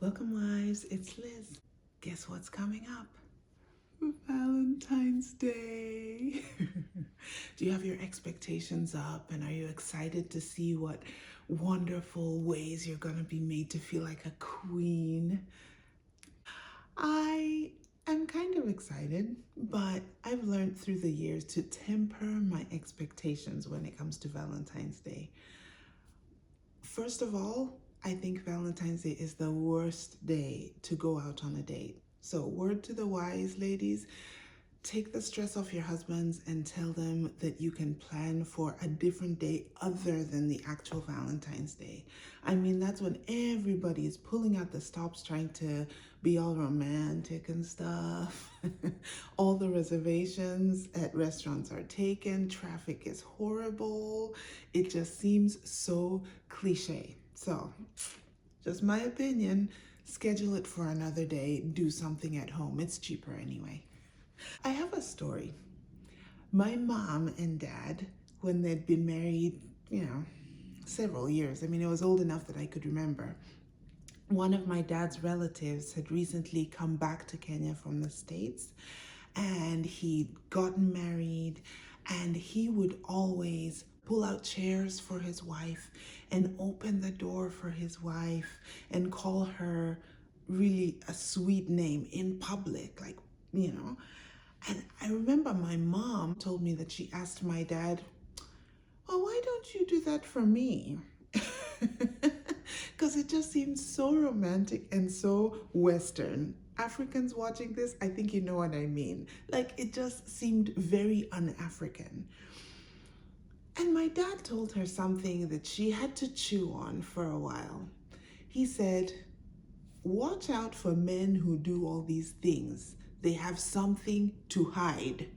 Welcome, wives. It's Liz. Guess what's coming up? Valentine's Day. Do you have your expectations up, and are you excited to see what wonderful ways you're going to be made to feel like a queen? I am kind of excited, but I've learned through the years to temper my expectations when it comes to Valentine's Day. First of all, I think Valentine's Day is the worst day to go out on a date. So, word to the wise ladies, take the stress off your husbands and tell them that you can plan for a different day other than the actual Valentine's Day. I mean, that's when everybody is pulling out the stops trying to be all romantic and stuff. All the reservations at restaurants are taken. Traffic is horrible. It just seems so cliche. So, just my opinion, schedule it for another day. Do something at home. It's cheaper anyway. I have a story. My mom and dad, when they'd been married, several years, I mean, it was old enough that I could remember. One of my dad's relatives had recently come back to Kenya from the States, and he'd gotten married, and he would always pull out chairs for his wife and open the door for his wife and call her really a sweet name in public, And I remember my mom told me that she asked my dad, well, why don't you do that for me? Because it just seems so romantic and so Western. Africans watching this, I think you know what I mean. Like, it just seemed very un-African. And my dad told her something that she had to chew on for a while. He said, watch out for men who do all these things. They have something to hide.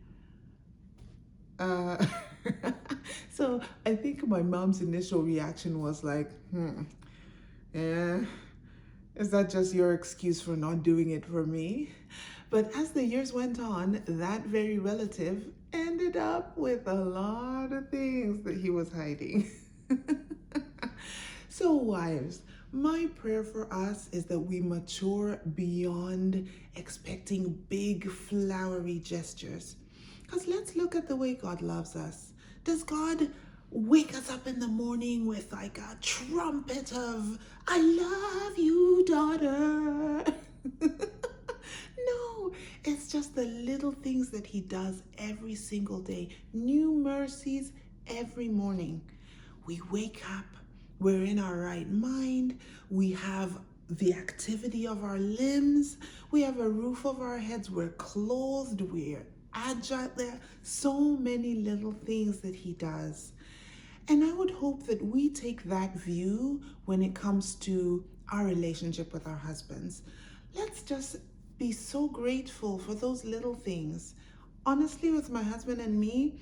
So I think my mom's initial reaction was like, yeah, is that just your excuse for not doing it for me? But as the years went on, that very relative ended up with a lot of things that he was hiding. So, wives, my prayer for us is that we mature beyond expecting big, flowery gestures. Because let's look at the way God loves us. Does God wake us up in the morning with like a trumpet of, I love you, daughter? No, it's just the little things that He does every single day. New mercies every morning. We wake up. We're in our right mind. We have the activity of our limbs. We have a roof over our heads. We're clothed. We're agile. There are so many little things that He does. And I would hope that we take that view when it comes to our relationship with our husbands. Let's just be so grateful for those little things. Honestly, with my husband and me,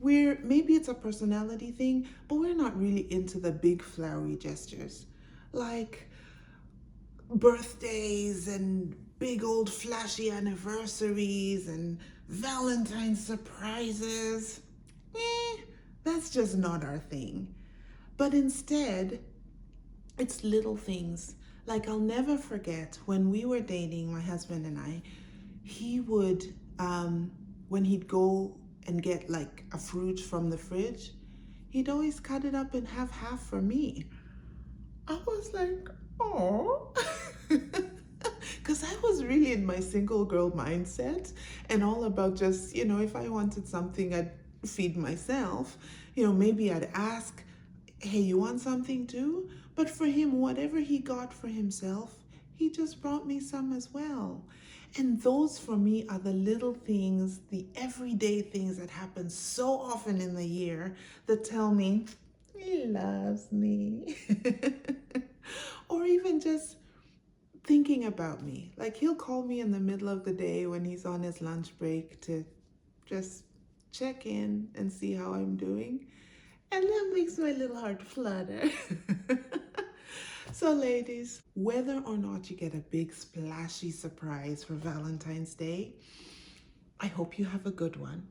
maybe it's a personality thing, but we're not really into the big flowery gestures like birthdays and big old flashy anniversaries and Valentine surprises. That's just not our thing. But instead, it's little things. Like, I'll never forget when we were dating, my husband and I, he would, when he'd go and get like a fruit from the fridge, he'd always cut it up and have half for me. I was like, oh, because I was really in my single girl mindset and all about just, if I wanted something, I'd feed myself. Maybe I'd ask, hey, you want something too? But for him, whatever he got for himself, he just brought me some as well. And those for me are the little things, the everyday things that happen so often in the year that tell me he loves me. Or even just thinking about me. Like, he'll call me in the middle of the day when he's on his lunch break to just check in and see how I'm doing. And that makes my little heart flutter. So ladies, whether or not you get a big splashy surprise for Valentine's Day, I hope you have a good one.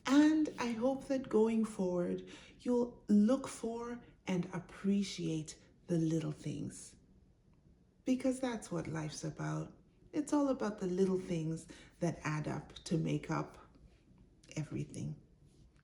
And I hope that going forward, you'll look for and appreciate the little things. because that's what life's about. It's all about the little things that add up to make up everything.